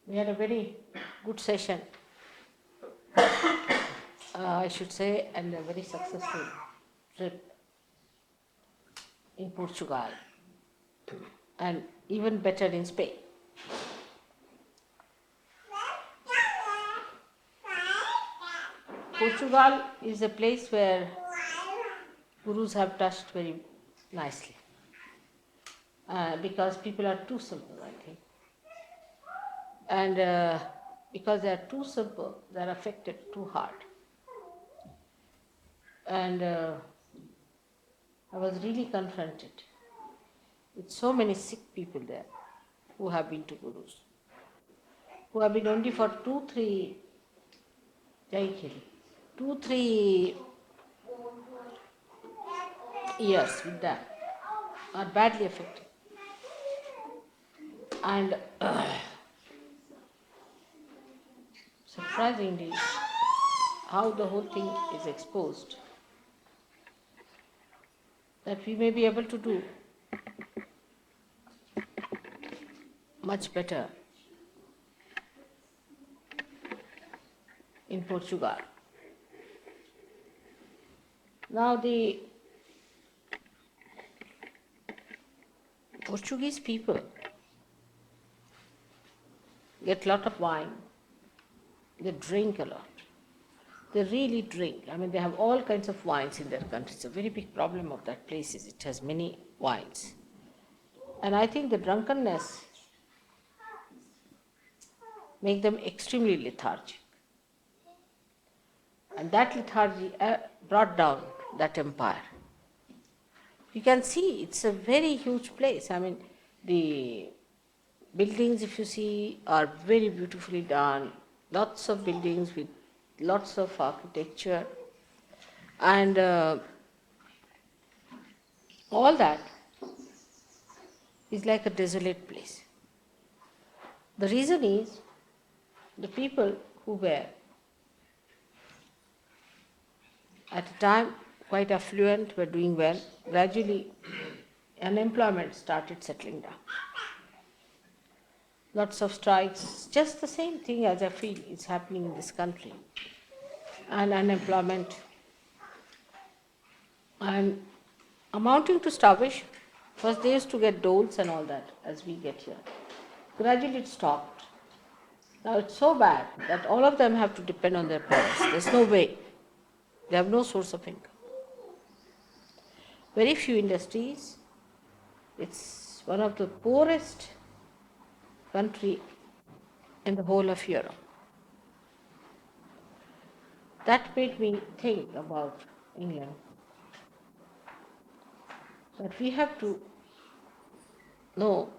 We had a very good session, I should say, and a very successful trip in Portugal and even better in Spain. Portugal is a place where gurus have touched very nicely because people are too simple, I think. And because they are too simple, they are affected too hard. And I was really confronted with so many sick people there who have been to gurus, who have been only for 2-3 years with that, are badly affected. And surprisingly, how the whole thing is exposed, that we may be able to do much better in Portugal. Now the Portuguese people get a lot of wine, they drink a lot. They really drink. I mean, they have all kinds of wines in their country. It's a very big problem of that place is it has many wines. And I think the drunkenness make them extremely lethargic. And that lethargy brought down that empire. You can see it's a very huge place. I mean, the buildings, if you see, are very beautifully done. Lots of buildings with lots of architecture. And all that is like a desolate place. The reason is the people who were at a time quite affluent, were doing well, gradually unemployment started settling down. Lots of strikes, just the same thing as I feel is happening in this country. And unemployment and amounting to starvation. First they used to get doles and all that as we get here. Gradually it stopped. Now it's so bad that all of them have to depend on their parents. There's no way. They have no source of income. Very few industries. It's one of the poorest country in the whole of Europe. That made me think about England. That we have to know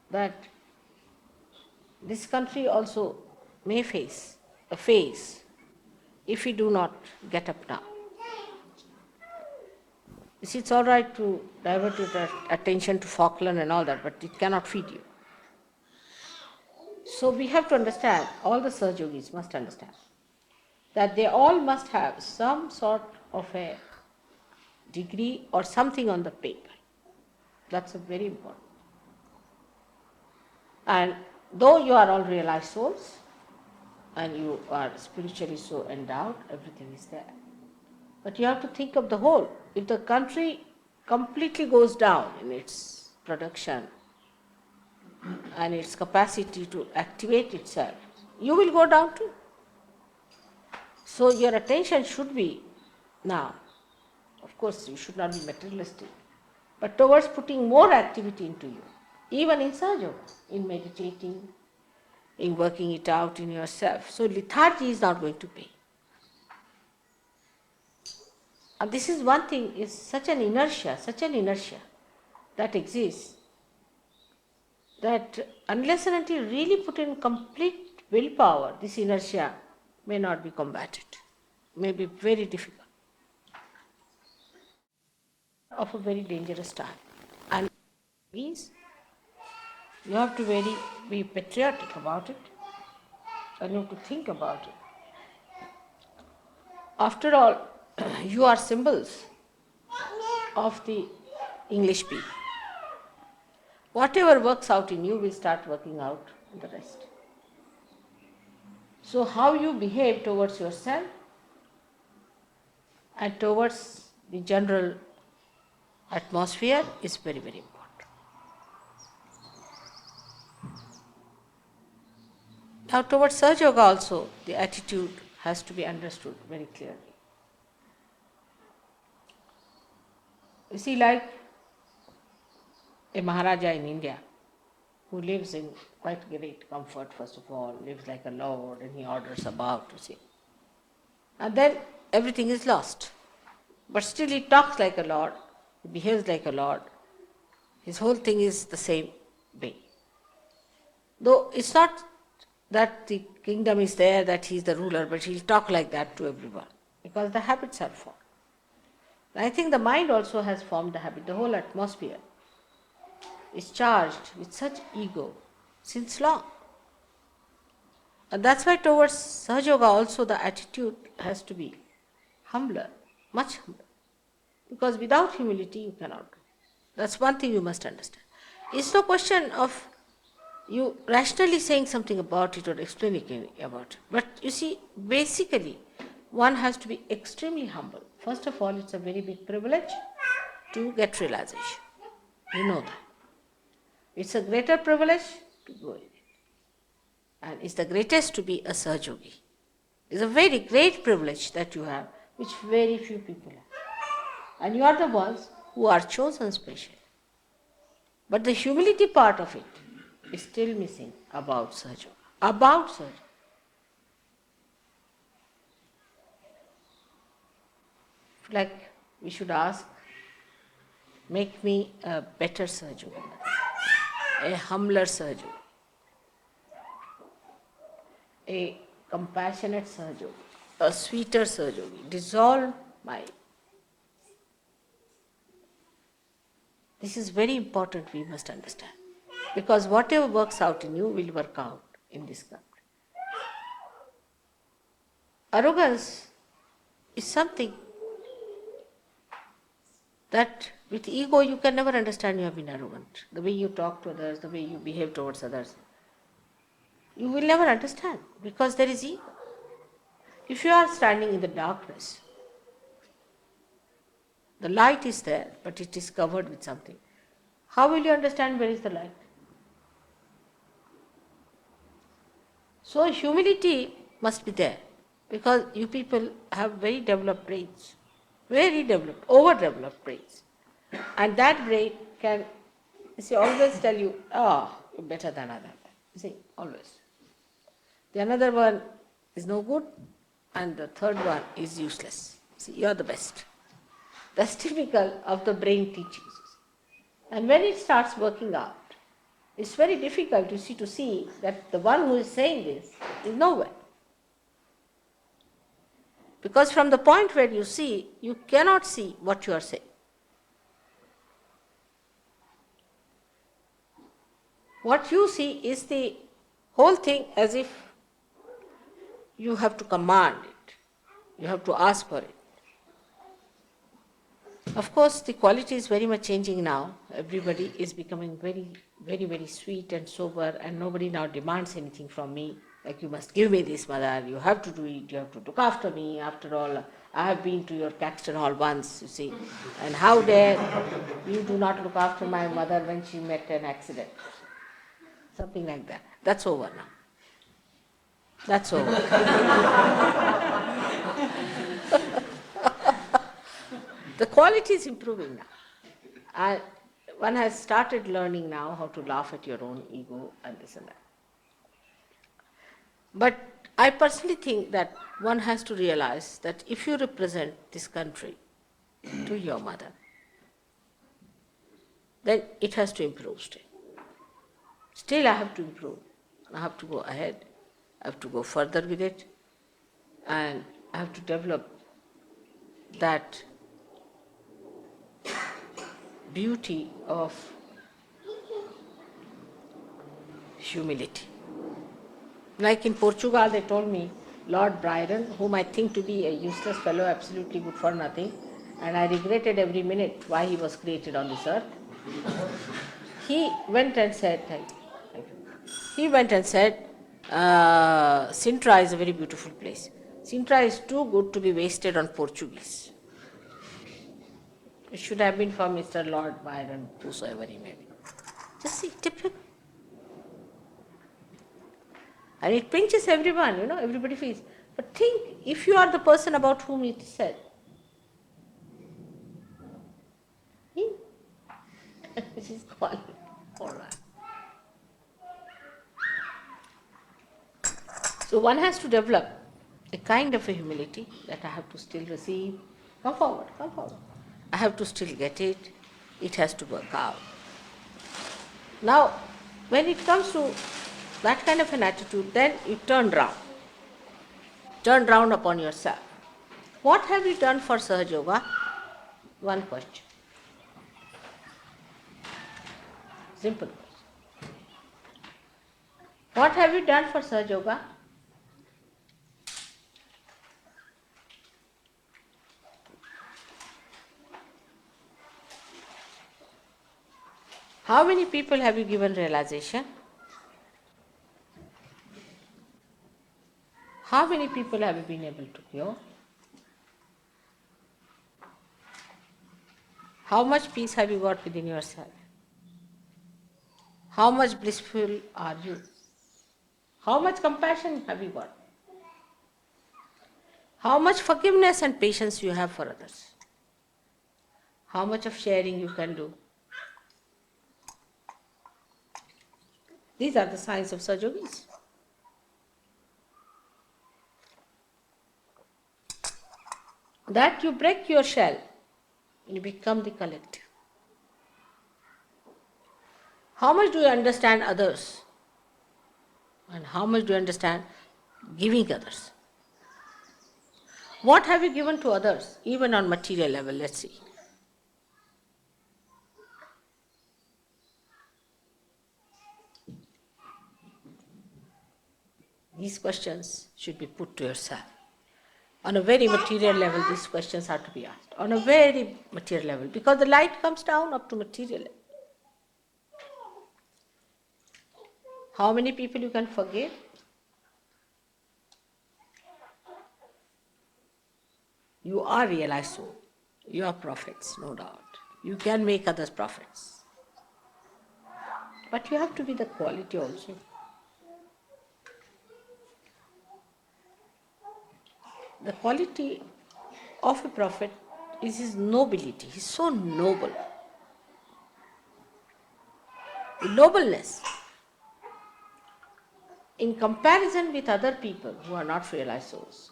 that this country also may face a phase if we do not get up now. You see, it's all right to divert your attention to Falkland and all that, but it cannot feed you. So we have to understand, all the Sir Yogis must understand, that they all must have some sort of a degree or something on the paper. That's a very important. And though you are all realized souls, and you are spiritually so endowed, everything is there. But you have to think of the whole. If the country completely goes down in its production and its capacity to activate itself, you will go down too. So your attention should be now, of course you should not be materialistic, but towards putting more activity into you, even in Sahaja Yoga, in meditating, in working it out in yourself. So lethargy is not going to pay. And this is one thing, is such an inertia that exists, that unless and until you really put in complete willpower, this inertia may not be combated, may be very difficult, of a very dangerous time. And please, you have to be patriotic about it, and you have to think about it. After all, you are symbols of the English people. Whatever works out in you will start working out the rest. So how you behave towards yourself and towards the general atmosphere is very, very important. Now towards Sahaja Yoga also, the attitude has to be understood very clearly. You see, like a Maharaja in India, who lives in quite great comfort, first of all, lives like a lord, and he orders about, you see. And then everything is lost. But still he talks like a lord, he behaves like a lord. His whole thing is the same way. Though it's not that the kingdom is there, that he is the ruler, but he'll talk like that to everyone, because the habits are formed. I think the mind also has formed the habit. The whole atmosphere is charged with such ego since long. And that's why towards Sahaja Yoga also the attitude has to be humbler, much humbler. Because without humility you cannot do. That's one thing you must understand. It's no question of you rationally saying something about it or explaining about it. But you see, basically, one has to be extremely humble. First of all, it's a very big privilege to get realization. You know that. It's a greater privilege to go in it. And it's the greatest to be a Sahaja Yogi. It's a very great privilege that you have, which very few people have. And you are the ones who are chosen specially. But the humility part of it is still missing about Sahaja Yoga. About Sahaja Yoga. Like we should ask, make me a better Sahaja Yoga, a humbler Sahaja Yoga, a compassionate Sahaja Yoga, a sweeter Sahaja Yoga. Dissolve my. This is very important, we must understand. Because whatever works out in you will work out in this country. Arrogance is something that with ego you can never understand you have been arrogant. The way you talk to others, the way you behave towards others, you will never understand because there is ego. If you are standing in the darkness, the light is there, but it is covered with something. How will you understand where is the light? So humility must be there, because you people have very developed brains, very developed, overdeveloped brains. And that brain can, you see, always tell you, you're better than other. You see, always. The another one is no good, and the third one is useless. See, you're the best. That's typical of the brain teachings. And when it starts working out, it's very difficult to see that the one who is saying this is nowhere. Because from the point where you see, you cannot see what you are saying. What you see is the whole thing as if you have to command it. You have to ask for it. Of course, the quality is very much changing now. Everybody is becoming very, very, very sweet and sober, and nobody now demands anything from me. Like, you must give me this, mother, you have to do it, you have to look after me. After all, I have been to your Caxton Hall once, you see, and how dare you do not look after my mother when she met an accident. Something like that. That's over now. That's over. The quality is improving now. One has started learning now how to laugh at your own ego and this and that. But I personally think that one has to realize that if you represent this country to your mother, then it has to improve still. Still I have to improve. I have to go ahead. I have to go further with it. And I have to develop that beauty of humility. Like in Portugal, they told me, Lord Byron, whom I think to be a useless fellow, absolutely good for nothing, and I regretted every minute why he was created on this earth, he went and said, thank you, thank you. He went and said, Sintra is a very beautiful place. Sintra is too good to be wasted on Portuguese. It should have been for Mr. Lord Byron, whosoever he may be. Just see, typical. And it pinches everyone, everybody feels. But think, if you are the person about whom it is said, this is called, all right. So one has to develop a kind of a humility that I have to still receive. Come forward, come forward. I have to still get it. It has to work out. Now, when it comes to that kind of an attitude, then you turn round. Turn round upon yourself. What have you done for Sahaja Yoga? One question. Simple question. What have you done for Sahaja Yoga? How many people have you given realization? How many people have you been able to cure? How much peace have you got within yourself? How much blissful are you? How much compassion have you got? How much forgiveness and patience you have for others? How much of sharing you can do? These are the signs of Sahaja Yogis. That you break your shell, you become the collective. How much do you understand others? And how much do you understand giving others? What have you given to others, even on material level? Let's see. These questions should be put to yourself. On a very material level, these questions have to be asked. On a very material level, because the light comes down up to material level. How many people you can forgive? You are realized soul. You are prophets, no doubt. You can make others prophets. But you have to be the quality also. The quality of a prophet is his nobility. He's so noble. The nobleness, in comparison with other people who are not realized souls,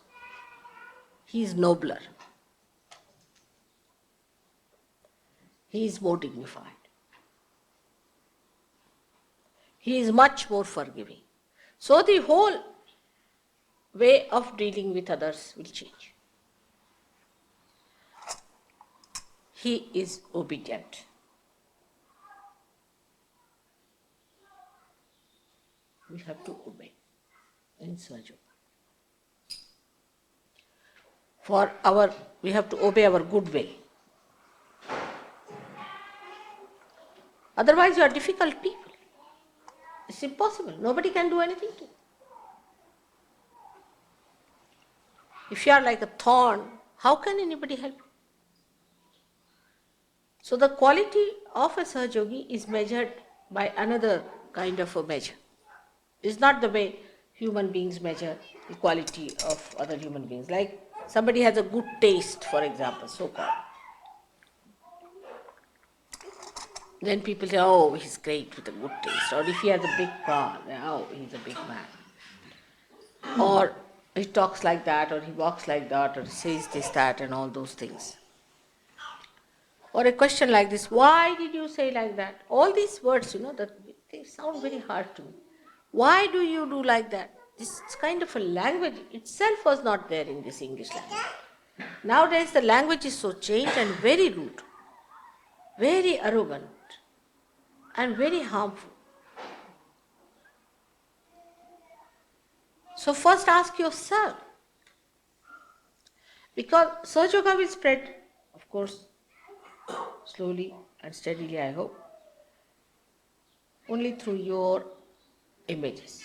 he is nobler. He is more dignified. He is much more forgiving. So the whole way of dealing with others will change. He is obedient. We have to obey in Sahaja Yoga. We have to obey our good will. Otherwise you are difficult people. It's impossible. Nobody can do anything to you. If you are like a thorn, how can anybody help you? So the quality of a Sahaja Yogi is measured by another kind of a measure. It's not the way human beings measure the quality of other human beings. Like somebody has a good taste, for example, so-called. Then people say, oh, he's great with a good taste. Or if he has a big car, oh, he's a big man. Or he talks like that, or he walks like that, or says this, that, and all those things. Or a question like this, why did you say like that? All these words, that they sound very hard to me. Why do you do like that? This kind of a language itself was not there in this English language. Nowadays the language is so changed and very rude, very arrogant, and very harmful. So first ask yourself, because Sahaja Yoga will spread, of course, slowly and steadily, I hope, only through your images.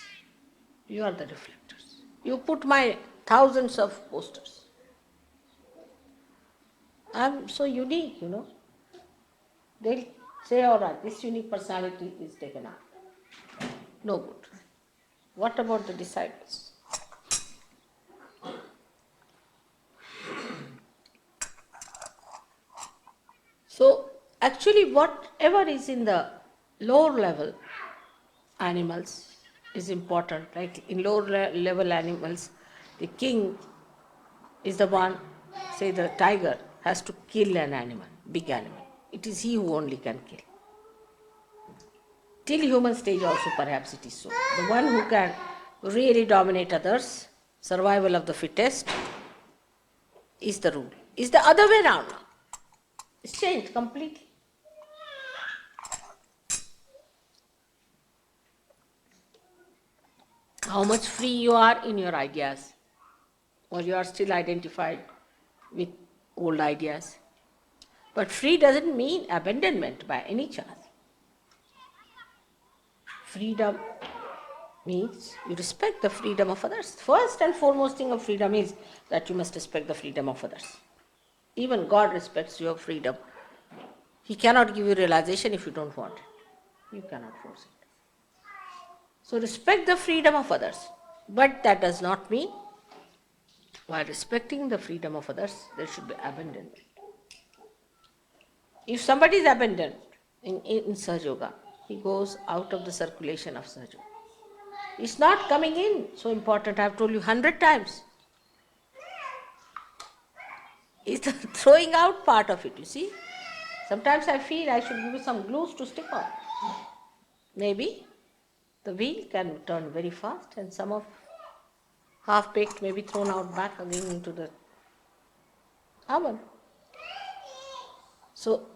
You are the reflectors. You put my thousands of posters. I'm so unique, They'll say, all right, this unique personality is taken out. No good. What about the disciples? So, actually, whatever is in the lower level animals is important. Like in lower level animals, the king is the one, say the tiger, has to kill an animal, big animal. It is he who only can kill. Till human stage also perhaps it is so. The one who can really dominate others, survival of the fittest, is the rule. Is the other way around now. It's changed completely. How much free you are in your ideas, or you are still identified with old ideas. But free doesn't mean abandonment by any chance. Freedom means you respect the freedom of others. First and foremost thing of freedom is that you must respect the freedom of others. Even God respects your freedom. He cannot give you realization if you don't want it. You cannot force it. So respect the freedom of others. But that does not mean while respecting the freedom of others, there should be abandonment. If somebody is abandoned in Sahaja Yoga, he goes out of the circulation of Sahaja Yoga. It's not coming in so important. I have told you 100 times. It's the throwing out part of it, you see. Sometimes I feel I should give you some glues to stick on. Maybe the wheel can turn very fast and some of half-baked may be thrown out back again into the oven. So,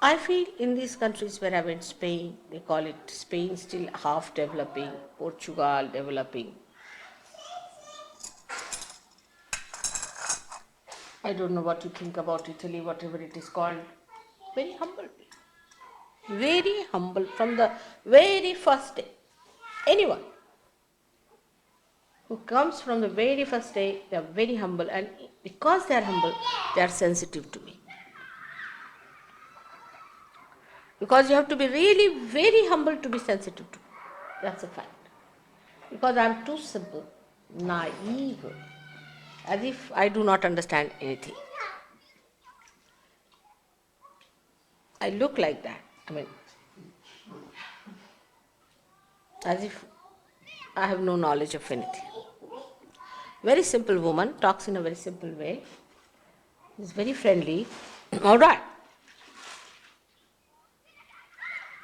I feel in these countries where I went, Spain, they call it Spain still half developing, Portugal developing. I don't know what you think about Italy, whatever it is called. Very humble people. Very humble from the very first day. Anyone who comes from the very first day, they are very humble, and because they are humble, they are sensitive to me. Because you have to be really very humble to be sensitive to me. That's a fact. Because I am too simple, naive, as if I do not understand anything. I look like that. As if I have no knowledge of anything. Very simple woman, talks in a very simple way, is very friendly. All right.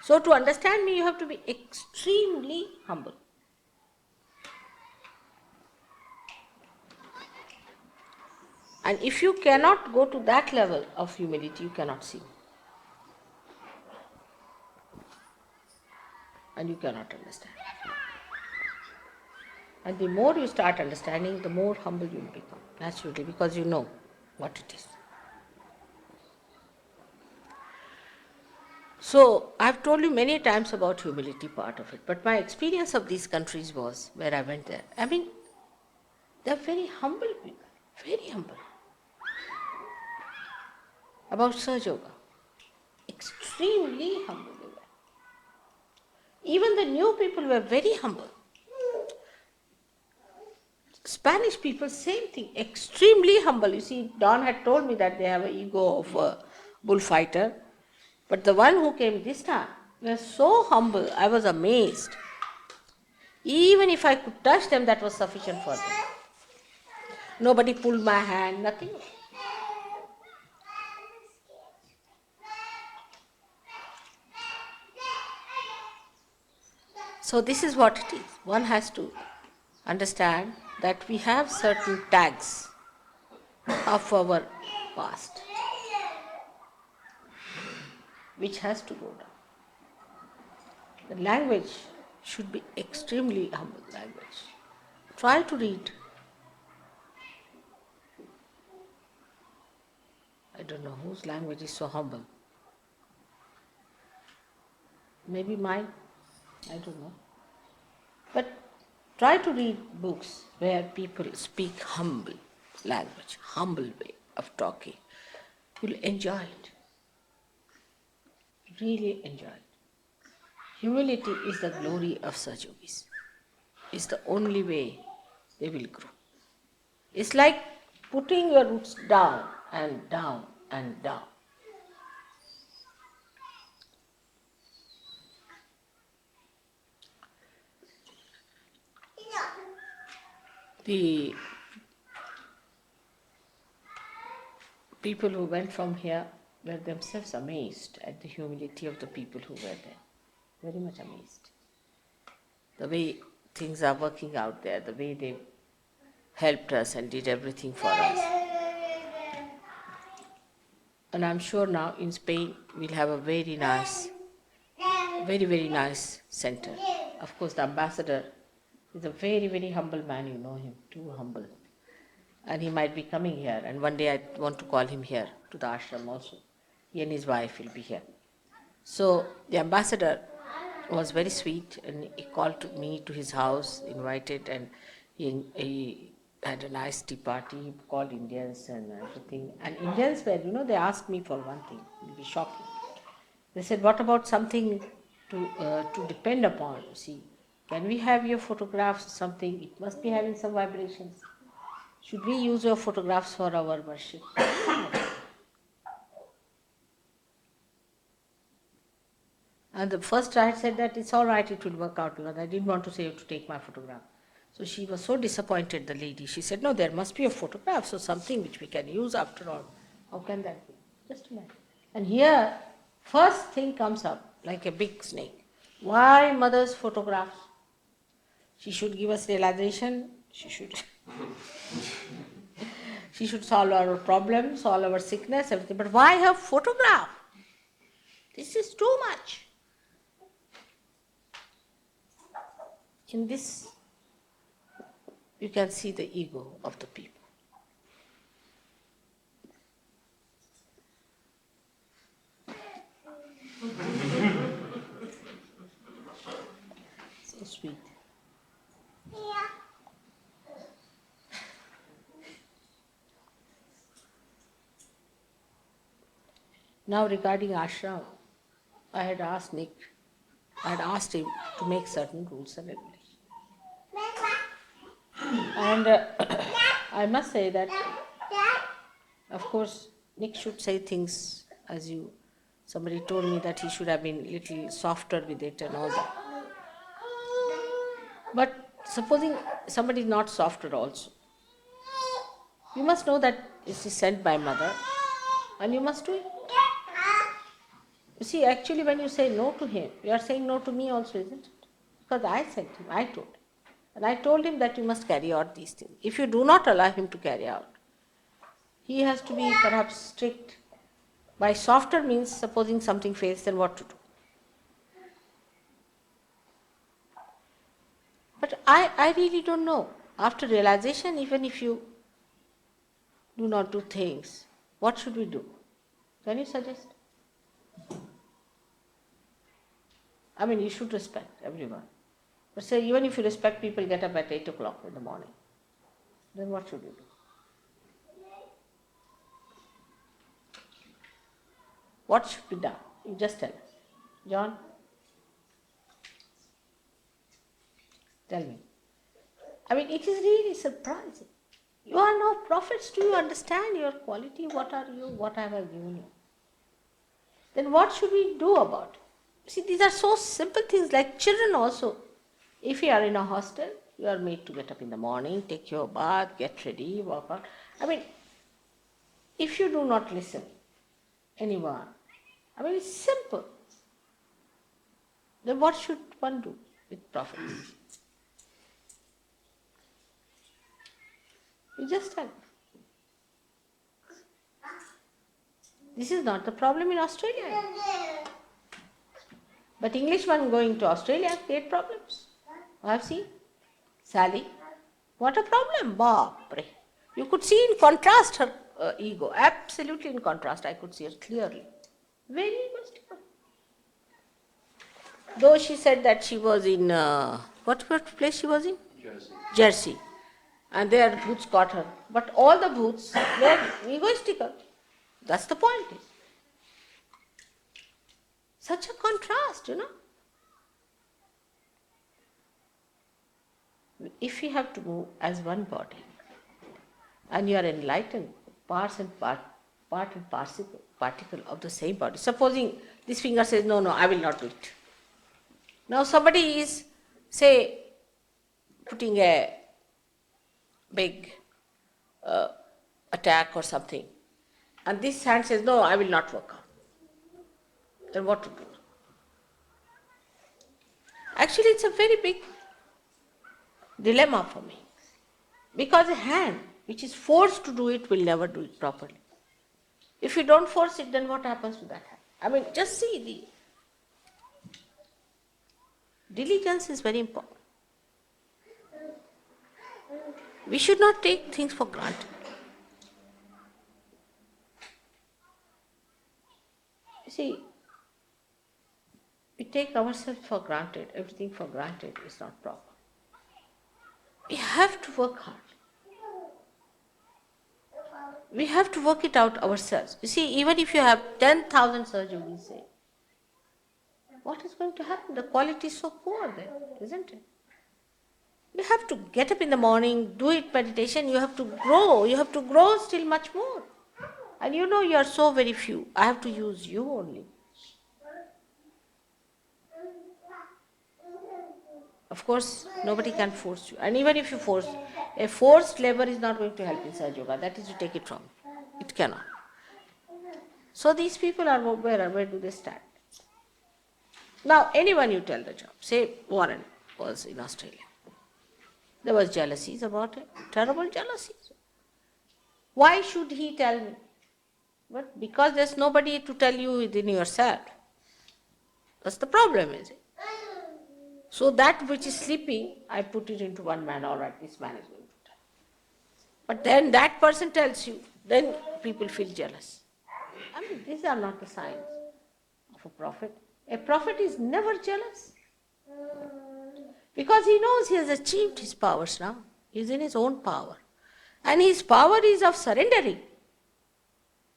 So to understand me, you have to be extremely humble. And if you cannot go to that level of humility, you cannot see me. And you cannot understand. And the more you start understanding, the more humble you will become, naturally, because you know what it is. So, I've told you many times about humility part of it, but my experience of these countries was, where I went there, they're very humble people, very humble. About Sahaja Yoga, extremely humble they were. Even the new people were very humble. Spanish people, same thing, extremely humble. You see, Don had told me that they have an ego of a bullfighter, but the one who came this time was so humble, I was amazed. Even if I could touch them, that was sufficient for them. Nobody pulled my hand, nothing. So this is what it is. One has to understand that we have certain tags of our past, which has to go down. The language should be extremely humble language. Try to read. I don't know whose language is so humble. Maybe mine. I don't know. But try to read books where people speak humble language, humble way of talking. You'll enjoy it. Really enjoy it. Humility is the glory of such yogis. It's the only way they will grow. It's like putting your roots down and down and down. The people who went from here were themselves amazed at the humility of the people who were there. Very much amazed. The way things are working out there, the way they helped us and did everything for us. And I'm sure now in Spain we'll have a very nice, very, very nice center. Of course, the ambassador is a very, very humble man, you know him, too humble. And he might be coming here, and one day I want to call him here to the ashram also. He and his wife will be here. So the ambassador was very sweet, and he called to me to his house, invited, and he had a nice tea party. He called Indians and everything. And Indians were, they asked me for one thing. It will be shocking. They said, "What about something to depend upon? See, can we have your photographs or something? It must be having some vibrations. Should we use your photographs for our worship?" And the first I said that it's all right, it will work out, because I didn't want to say you to take my photograph. So she was so disappointed, the lady. She said, "No, there must be a photograph, so something which we can use after all." How can that be? Just imagine. And here, first thing comes up like a big snake. Why mother's photographs? She should give us realization. She should solve our problems, solve our sickness, everything. But why her photograph? This is too much. In this, you can see the ego of the people. So sweet. Now regarding ashram, I had asked him to make certain rules and regulations. And I must say that, of course, Nick should say things as somebody told me that he should have been a little softer with it and all that. But supposing somebody is not softer also, you must know that this is sent by mother and you must do it. You see, actually when you say no to him, you are saying no to me also, isn't it? Because I sent him, I told him. And I told him that you must carry out these things. If you do not allow him to carry out, he has to be perhaps strict. By softer means, supposing something fails, then what to do? But I really don't know. After realization, even if you do not do things, what should we do? Can you suggest? I mean, you should respect everyone. But say, even if you respect people, get up at 8 o'clock in the morning, then what should you do? What should be done? You just tell us. John? Tell me. I mean, it is really surprising. You are now prophets. Do you understand your quality? What are you? What have I given you? Then what should we do about it? See, these are so simple things, like children also. If you are in a hostel, you are made to get up in the morning, take your bath, get ready, walk out. I mean, if you do not listen, anyone, I mean, it's simple. Then what should one do with prophets? You just tell. This is not the problem in Australia. But Englishman going to Australia create problems. I have seen. Sally, what a problem, Bapre. You could see in contrast her ego, absolutely in contrast, I could see her clearly. Very much different. Though she said that she was in, what place she was in? Jersey. Jersey. And their booths caught her. But all the booths were egoistical. That's the point. Such a contrast, If we have to move as one body, and you are enlightened, part and particle of the same body. Supposing this finger says, no, I will not do it. Now somebody is, say, putting a big attack or something, and this hand says, no, I will not work out. Then what to do? Actually, it's a very big dilemma for me. Because a hand which is forced to do it will never do it properly. If you don't force it, then what happens to that hand? I mean, just see, the diligence is very important. We should not take things for granted. You see, we take ourselves for granted, everything for granted is not proper. We have to work hard. We have to work it out ourselves. You see, even if you have 10,000 surgeries, say, what is going to happen? The quality is so poor then, isn't it? You have to get up in the morning, do it meditation, you have to grow. You have to grow still much more. And you are so very few. I have to use you only. Of course, nobody can force you. And even if you force, a forced labor is not going to help in Sahaja Yoga. That is, you take it from. It cannot. So these people are where do they stand? Now, anyone you tell the job, say Warren was in Australia. There was jealousies about it, terrible jealousies. Why should he tell me? But because there's nobody to tell you within yourself. That's the problem, is it? So that which is sleeping, I put it into one man. All right, this man is going to tell. But then that person tells you, then people feel jealous. I mean, these are not the signs of a prophet. A prophet is never jealous. Because he knows he has achieved his powers now. He is in his own power. And his power is of surrendering.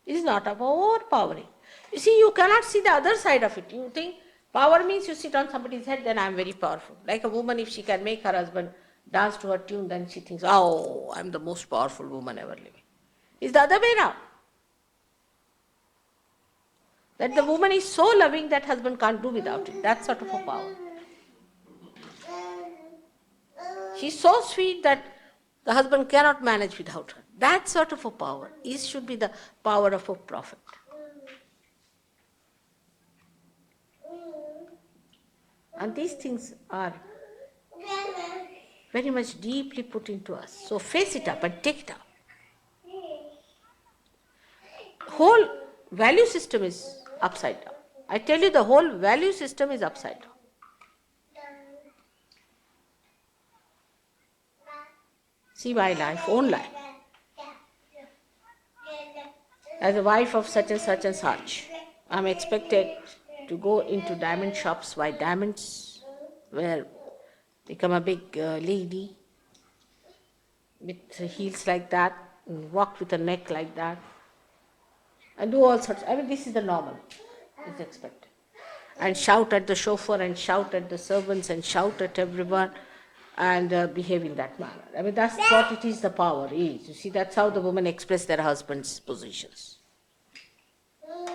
It is not of overpowering. You see, you cannot see the other side of it. You think power means you sit on somebody's head, then I am very powerful. Like a woman, if she can make her husband dance to her tune, then she thinks, oh, I am the most powerful woman ever living. It's the other way around. That the woman is so loving that husband can't do without it. That sort of a power. She's so sweet that the husband cannot manage without her. That sort of a power should be the power of a prophet. And these things are very much deeply put into us. So face it up and take it up. Whole value system is upside down. I tell you, the whole value system is upside down. See my life, own life. As a wife of such and such, I'm expected to go into diamond shops, buy diamonds, become a big lady with heels like that, and walk with a neck like that, and do all sorts. I mean, this is the normal. It's expected. And shout at the chauffeur, and shout at the servants, and shout at everyone, and behave in that manner. I mean, that's what it is, the power is. You see, that's how the women express their husbands' positions.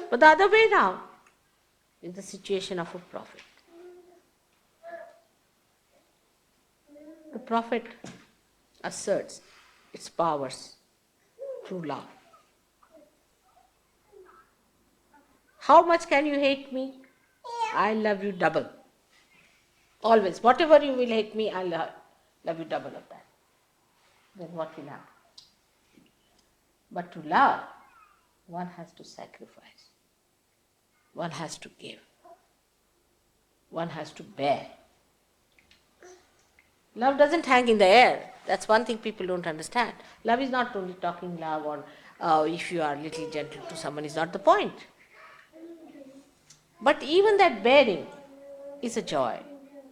But the other way now is the situation of a prophet. The prophet asserts its powers through love. How much can you hate me? I love you double. Always. Whatever you will hate me, I'll love you double of that. Then what will happen? But to love, one has to sacrifice. One has to give. One has to bear. Love doesn't hang in the air. That's one thing people don't understand. Love is not only talking love or if you are a little gentle to someone is not the point. But even that bearing is a joy,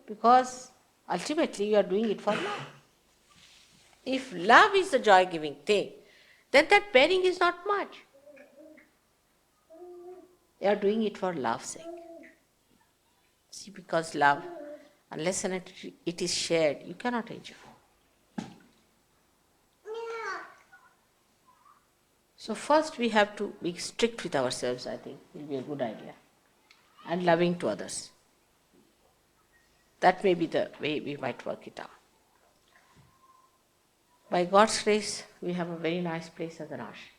because ultimately you are doing it for love. If love is the joy-giving thing, then that bearing is not much. You are doing it for love's sake. See, because love, unless and it is shared, you cannot enjoy. So first we have to be strict with ourselves, I think, will be a good idea. And loving to others. That may be the way we might work it out. By God's grace, we have a very nice place as an ashram.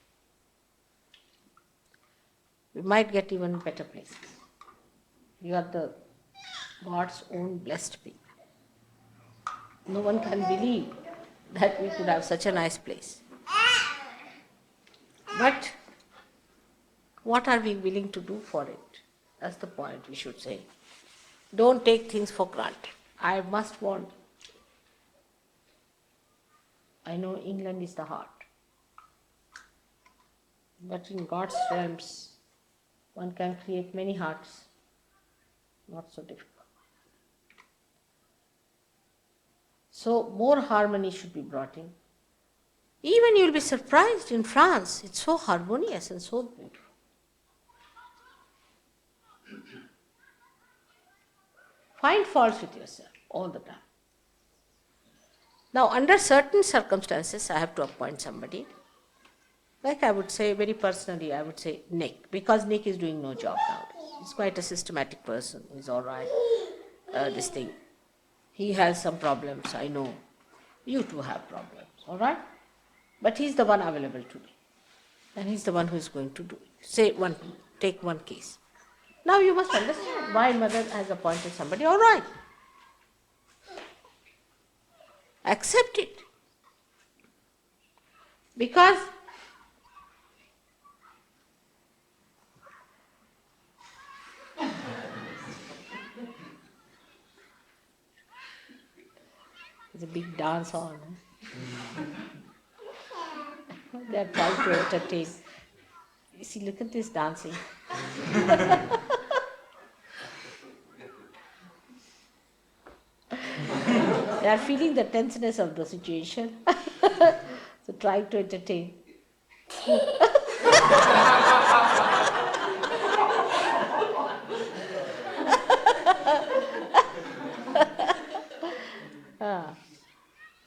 We might get even better places. You are the God's own blessed people. No one can believe that we could have such a nice place. But what are we willing to do for it? That's the point we should say. Don't take things for granted. I must warn. I know England is the heart. But in God's realms, one can create many hearts. Not so difficult. So more harmony should be brought in. Even you'll be surprised in France, it's so harmonious and so beautiful. Find faults with yourself all the time. Now, under certain circumstances, I have to appoint somebody. Like I would say, very personally, I would say Nick, because Nick is doing no job nowadays. He's quite a systematic person. He's all right. This thing. He has some problems, I know. You too have problems, all right? But he's the one available today. And he's the one who is going to do it. Take one case. Now you must understand why mother has appointed somebody, all right. Accept it. Because there's a big dance on. They are trying to entertain. You see, look at this dancing. They are feeling the tenseness of the situation. So trying to entertain.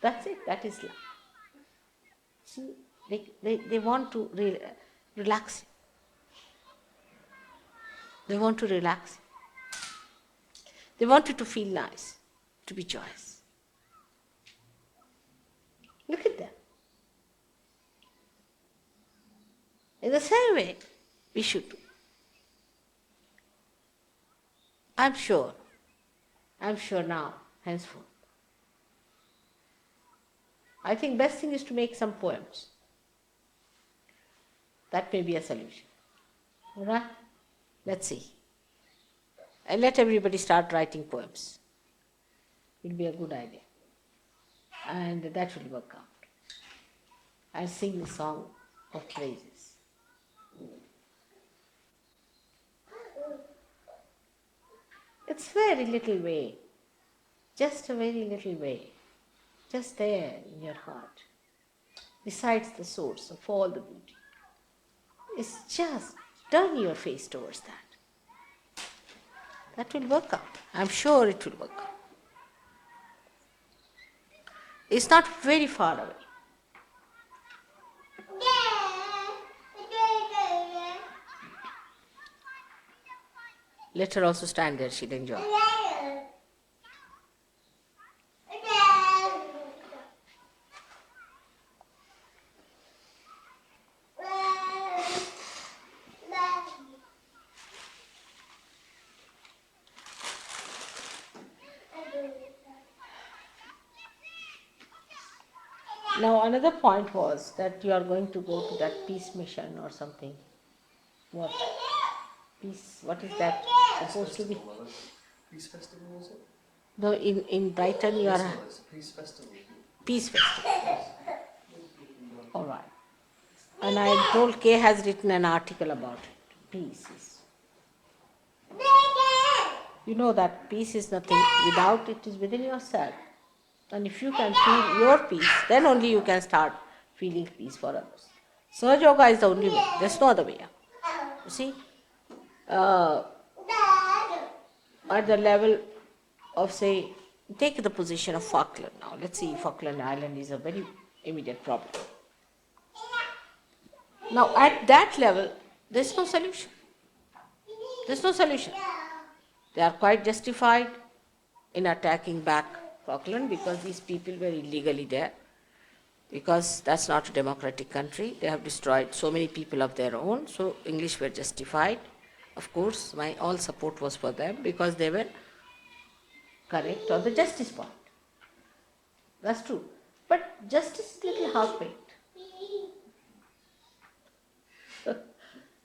That's it, that is love. See, they want to relax. They want to relax. They want you to feel nice, to be joyous. Look at them. In the same way, we should do. I'm sure now, henceforth. I think best thing is to make some poems. That may be a solution. All right? Let's see. And let everybody start writing poems. It will be a good idea. And that will work out. I'll sing the song of praises. It's very little way, just a very little way, just there in your heart, besides the source of all the beauty. It's just turn your face towards that. That will work out. I'm sure it will work out. It's not very far away. Let her also stand there, she'll enjoy. Now another point was that you are going to go to that peace mission or something. What? Peace, what is that supposed to be? Peace Festival, was it? No, in Brighton you are... Peace Festival. Peace Festival. All right. And I am told Kay has written an article about it. Peace is... You know that peace is nothing without it is within yourself. And if you can feel your peace, then only you can start feeling peace for others. Sahaja Yoga is the only way. There's no other way. You see, uh, at the level of, say, take the position of Falkland now. Let's see, Falkland Island is a very immediate problem. Now, at that level, there's no solution. There's no solution. They are quite justified in attacking back Falkland because these people were illegally there, because that's not a democratic country. They have destroyed so many people of their own, so English were justified. Of course, my all support was for them because they were correct on the justice point. That's true. But justice is little half-baked.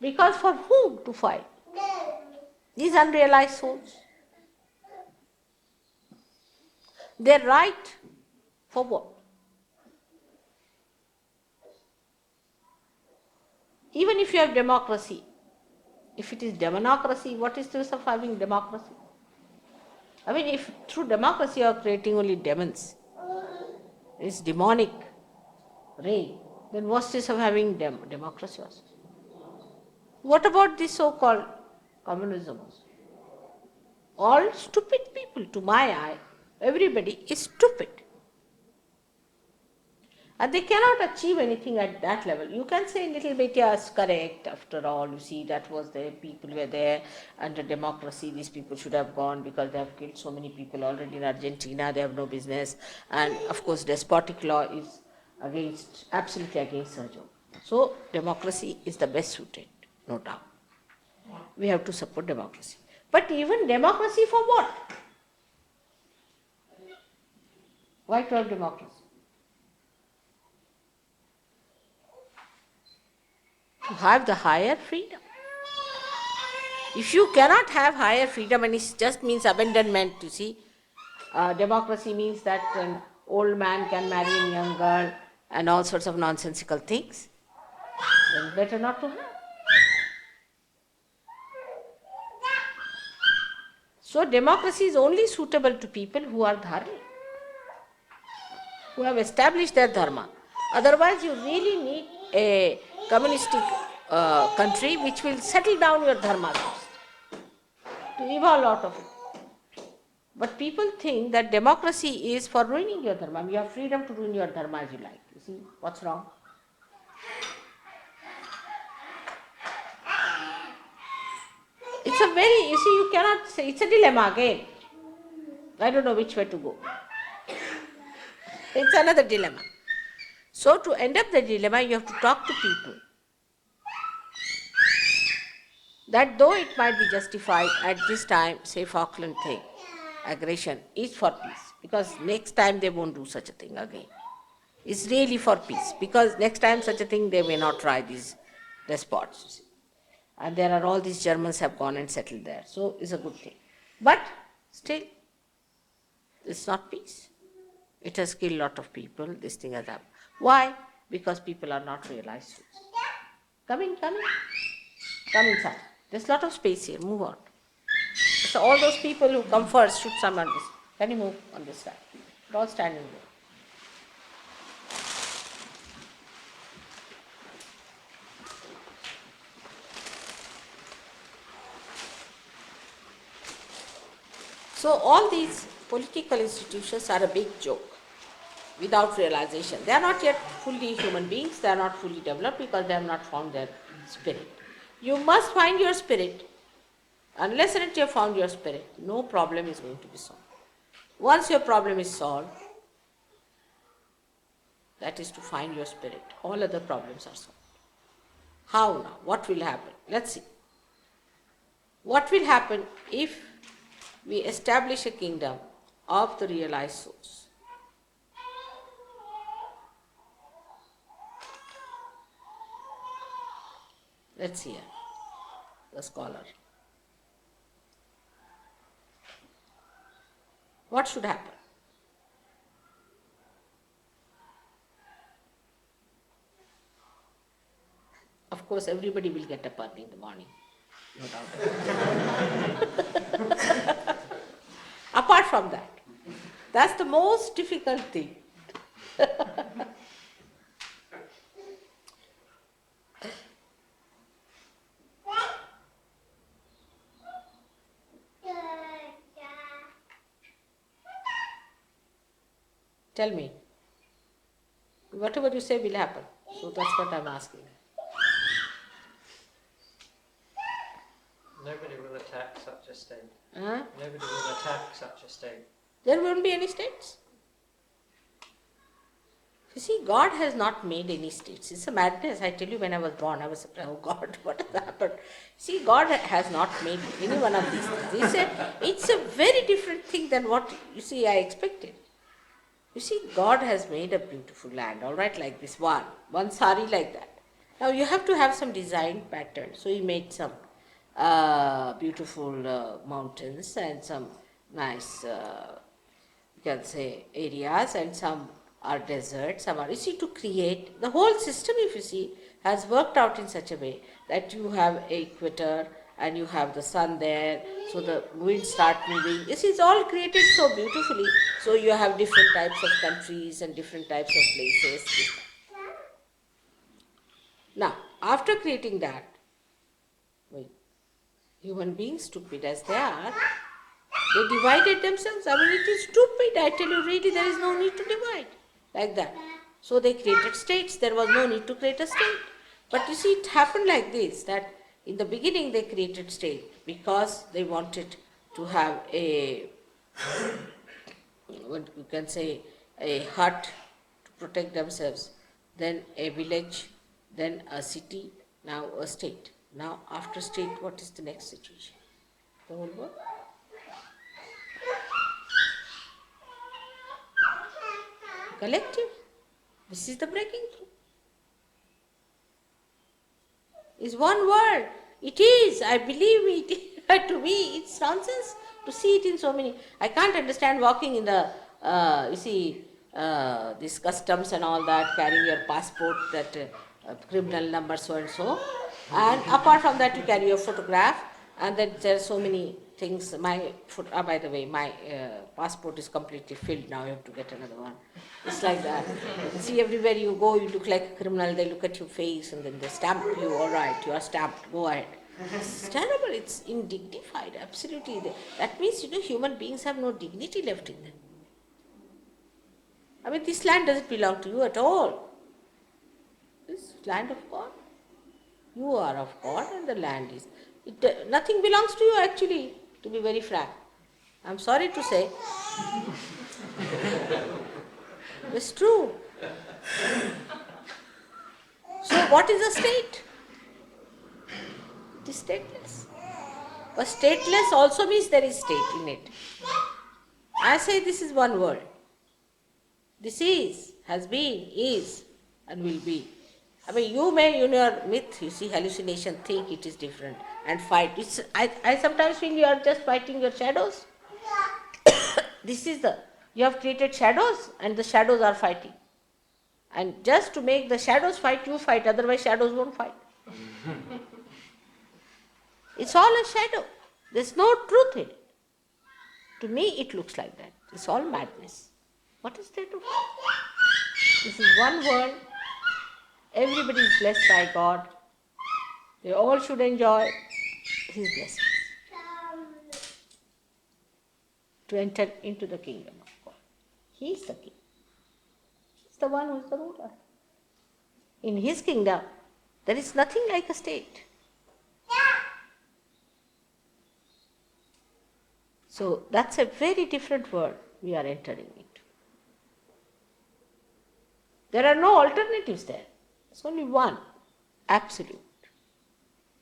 Because for whom to fight? These unrealized souls. Their right for what? Even if you have democracy, if it is democracy, what is the use of having democracy? I mean, if through democracy you are creating only demons, it's demonic reign, then what's this of having democracy also? What about this so-called communism also? All stupid people, to my eye, everybody is stupid. And they cannot achieve anything at that level. You can say a little bit, yes, correct, after all, you see, that was the people were there, under democracy, these people should have gone because they have killed so many people already in Argentina, they have no business. And of course, despotic law is absolutely against Sergio. So, democracy is the best suited, no doubt. We have to support democracy. But even democracy for what? Why to have democracy? To have the higher freedom. If you cannot have higher freedom, and it just means abandonment, you see, democracy means that an old man can marry a young girl and all sorts of nonsensical things, then better not to have. So democracy is only suitable to people who are dharmic, who have established their dharma. Otherwise, you really need a communistic country which will settle down your dharma first, to evolve out of it. But people think that democracy is for ruining your dharma. You have freedom to ruin your dharma as you like. You see, what's wrong? It's a very, you see, you cannot say, it's a dilemma again. I don't know which way to go. It's another dilemma. So to end up the dilemma, you have to talk to people. That though it might be justified at this time, say Falkland thing, aggression is for peace, because next time they won't do such a thing again. It's really for peace, because next time such a thing they may not try, these despots. You see. And there are all these Germans have gone and settled there, so it's a good thing. But still, it's not peace. It has killed a lot of people, this thing has happened. Why? Because people are not realized. Come in. Come inside. There's a lot of space here, move on. So all those people who come first should come on this. Can you move on this side? They're all standing there. So all these political institutions are a big joke without realization. They are not yet fully human beings, they are not fully developed because they have not found their spirit. You must find your spirit. Unless and until you have found your spirit, no problem is going to be solved. Once your problem is solved, that is to find your spirit. All other problems are solved. How now? What will happen? Let's see. What will happen if we establish a kingdom of the realized souls? Let's hear the scholar. What should happen? Of course, everybody will get up early in the morning, no doubt. from that. That's the most difficult thing. Tell me. Whatever you say will happen. So that's what I'm asking. Nobody will attack such a state. Huh? Nobody will attack such a state. There won't be any states. You see, God has not made any states. It's a madness. I tell you, when I was born, I was surprised, oh God, what has happened? See, God has not made any one of these things. It's a very different thing than what, you see, I expected. You see, God has made a beautiful land, all right, like this one sari like that. Now you have to have some design pattern. So He made some beautiful mountains and some nice, you can say, areas, and some are desert, some are, you see, to create the whole system, if you see, has worked out in such a way that you have equator and you have the sun there, so the winds start moving. You see, it's all created so beautifully. So you have different types of countries and different types of places. Now, after creating that, human beings, stupid as they are, they divided themselves. I mean, it is stupid. I tell you, really, there is no need to divide like that. So they created states. There was no need to create a state. But you see, it happened like this, that in the beginning they created state because they wanted to have a, what you can say, a hut to protect themselves, then a village, then a city, now a state. Now after state, what is the next situation? The whole world. Collective. This is the breaking through. Is one word. It is. I believe it. To me, it's nonsense to see it in so many. I can't understand walking in the, you see, this customs and all that, carrying your passport, that criminal number so and so. And apart from that, you carry your photograph, and then there are so many things. My by the way, my passport is completely filled now. You have to get another one. It's like that. See, everywhere you go, you look like a criminal. They look at your face and then they stamp you. All right, you are stamped. Go ahead. It's terrible. It's undignified. Absolutely. That means, human beings have no dignity left in them. I mean, this land doesn't belong to you at all. This land of God. You are of God and the land is. Nothing belongs to you actually, to be very frank. I'm sorry to say. It's true. So what is a state? It is stateless. But stateless also means there is state in it. I say this is one word. This is, has been, is, and will be. I mean, you may, in your myth, you see, hallucination, think it is different and fight. I sometimes feel you are just fighting your shadows. This is you have created shadows and the shadows are fighting. And just to make the shadows fight, you fight, otherwise shadows won't fight. It's all a shadow. There's no truth in it. To me, it looks like that. It's all madness. What is there to fight? This is one world. Everybody is blessed by God. They all should enjoy His blessings. To enter into the kingdom of God. He is the king. He is the one who is the ruler. In His kingdom, there is nothing like a state. So that's a very different world we are entering into. There are no alternatives there. There's only one absolute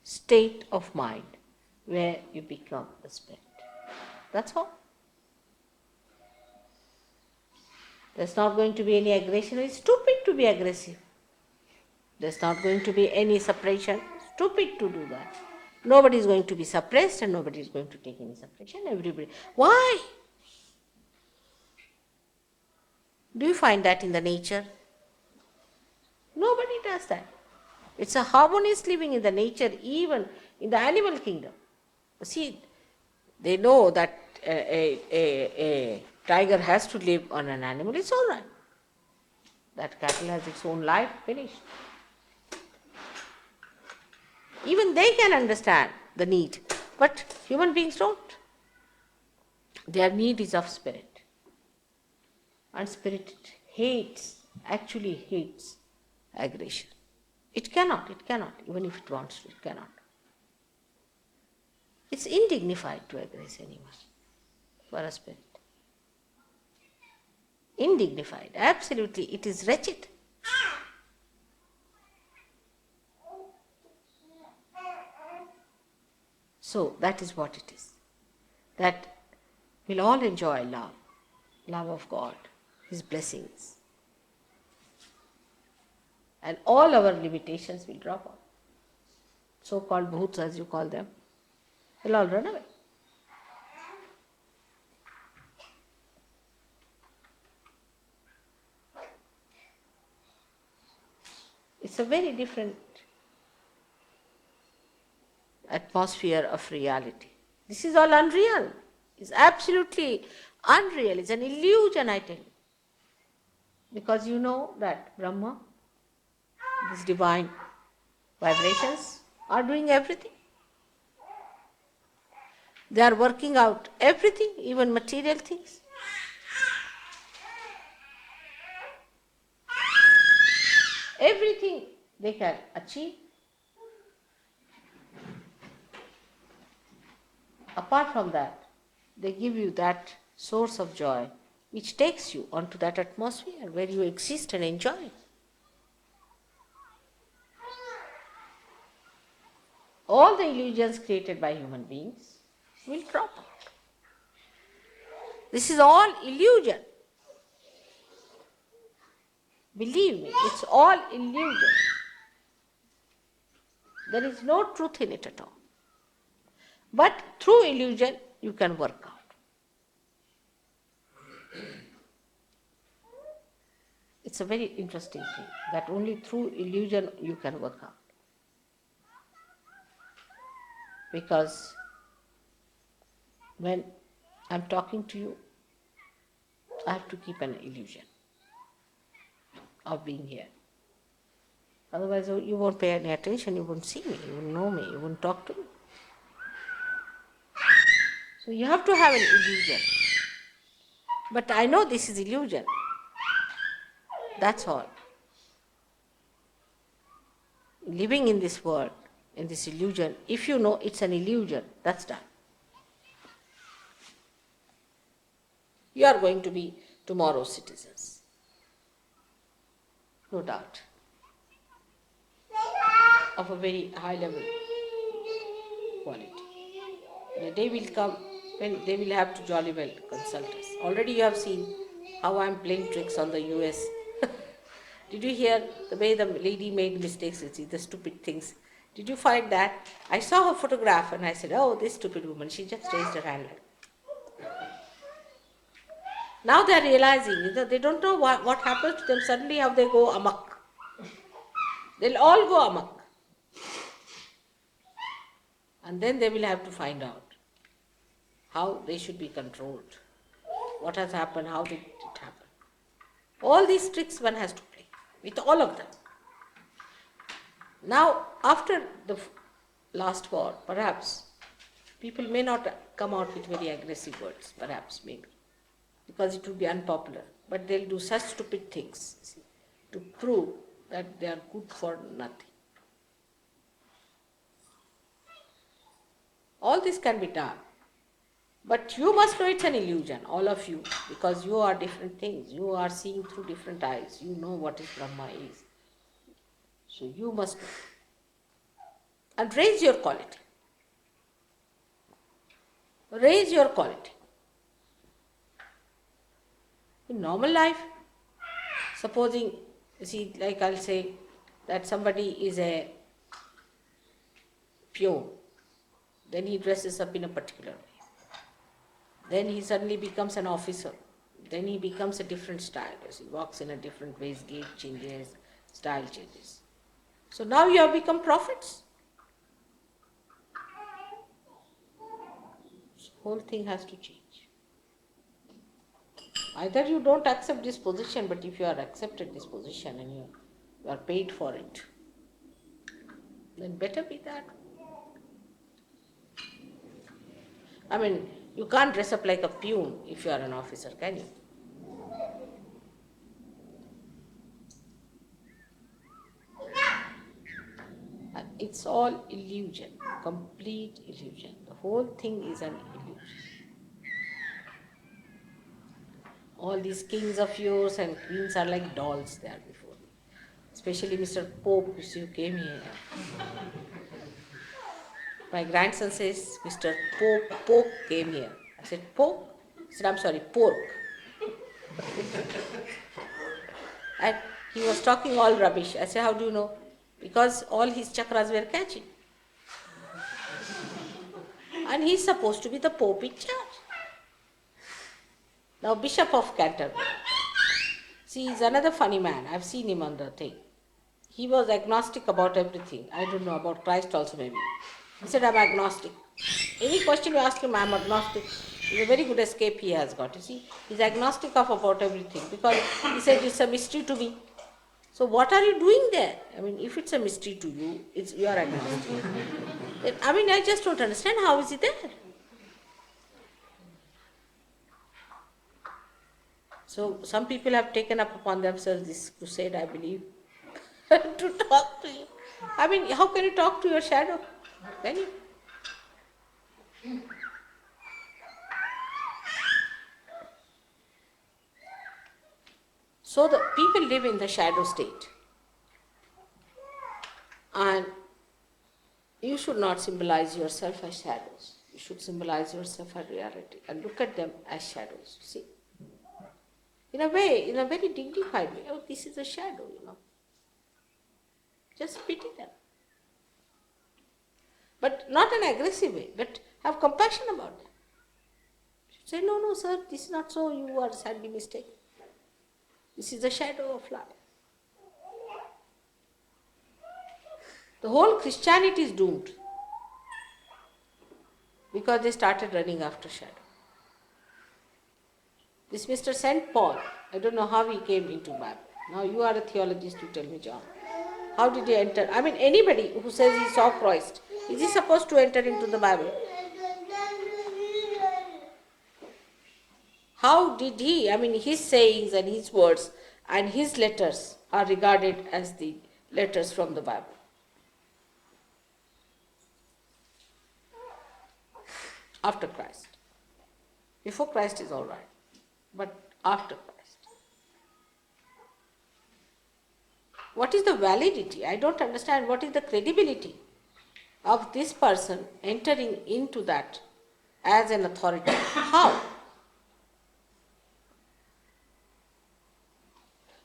state of mind where you become a spirit. That's all. There's not going to be any aggression. It's stupid to be aggressive. There's not going to be any suppression. Stupid to do that. Nobody is going to be suppressed and nobody is going to take any suppression. Everybody. Why? Do you find that in the nature? Nobody does that. It's a harmonious living in the nature, even in the animal kingdom. See, they know that a tiger has to live on an animal, it's all right. That cattle has its own life, finished. Even they can understand the need, but human beings don't. Their need is of spirit. And spirit actually hates aggression. It cannot, even if it wants to, it cannot. It's indignified to aggress anyone for a spirit. Indignified, absolutely, it is wretched. So that is what it is. That we'll all enjoy love of God, His blessings. And all our limitations will drop off. So-called bhuts, as you call them, will all run away. It's a very different atmosphere of reality. This is all unreal. It's absolutely unreal. It's an illusion, I tell you. Because you know that Brahma, these divine vibrations, are doing everything. They are working out everything, even material things. Everything they can achieve. Apart from that, they give you that source of joy which takes you onto that atmosphere where you exist and enjoy. All the illusions created by human beings will drop out. This is all illusion. Believe me, it's all illusion. There is no truth in it at all. But through illusion, you can work out. It's a very interesting thing that only through illusion you can work out. Because when I'm talking to you, I have to keep an illusion of being here. Otherwise, you won't pay any attention, you won't see me, you won't know me, you won't talk to me. So you have to have an illusion. But I know this is illusion. That's all. Living in this world, in this illusion, if you know it's an illusion, that's done. You are going to be tomorrow's citizens. No doubt. Of a very high level quality. The day will come when they will have to jolly well consult us. Already you have seen how I am playing tricks on the US. Did you hear the way the lady made mistakes, the stupid things? Did you find that? I saw her photograph and I said, oh, this stupid woman, she just raised her hand. Now they are realizing, they don't know what happens to them, suddenly how they go amok. They'll all go amok. And then they will have to find out how they should be controlled. What has happened, how did it happen. All these tricks one has to play, with all of them. Now, after the last war, perhaps, people may not come out with very aggressive words, perhaps, maybe, because it would be unpopular. But they'll do such stupid things, see, to prove that they are good for nothing. All this can be done. But you must know it's an illusion, all of you, because you are different things. You are seeing through different eyes. You know what is Brahma is. So you must know. And raise your quality. Raise your quality. In normal life, supposing, see, like I'll say, that somebody is a peon, then he dresses up in a particular way. Then he suddenly becomes an officer. Then he becomes a different style. As he walks in a different way, his gait changes, style changes. So now you have become prophets. The whole thing has to change. Either you don't accept this position, but if you are accepted this position and you are paid for it, then better be that. I mean, you can't dress up like a peon if you are an officer, can you? It's all illusion, complete illusion. The whole thing is an illusion. All these kings of yours and queens are like dolls there before me. Especially Mr. Pope, who came here. My grandson says, Mr. Pope came here. I said, Pope? He said, I'm sorry, pork. And he was talking all rubbish. I said, how do you know? Because all his chakras were catching. And he's supposed to be the Pope in charge. Now, Bishop of Canterbury. See, he's another funny man. I've seen him on the thing. He was agnostic about everything. I don't know, about Christ also maybe. He said, I'm agnostic. Any question you ask him, I'm agnostic. It's a very good escape he has got. You see, he's agnostic of about everything because he said it's a mystery to me. So what are you doing there? I mean, if it's a mystery to you, you are agnostic. I mean, I just don't understand how is he there. So some people have taken up upon themselves this crusade, I believe, to talk to you. I mean, how can you talk to your shadow? Can you? So the people live in the shadow state. And you should not symbolize yourself as shadows. You should symbolize yourself as reality and look at them as shadows. See? In a way, in a very dignified way. Oh, this is a shadow, Just pity them. But not an aggressive way, but have compassion about them. Say, no, sir, this is not so, you are sadly mistaken. This is the shadow of life. The whole Christianity is doomed because they started running after shadow. This Mr. St. Paul, I don't know how he came into Bible. Now you are a theologist, you tell me, John. How did he enter? I mean, anybody who says he saw Christ, is he supposed to enter into the Bible? How did he? I mean, his sayings and his words and his letters are regarded as the letters from the Bible. After Christ. Before Christ is all right, but after Christ. What is the validity? I don't understand. What is the credibility of this person entering into that as an authority? How?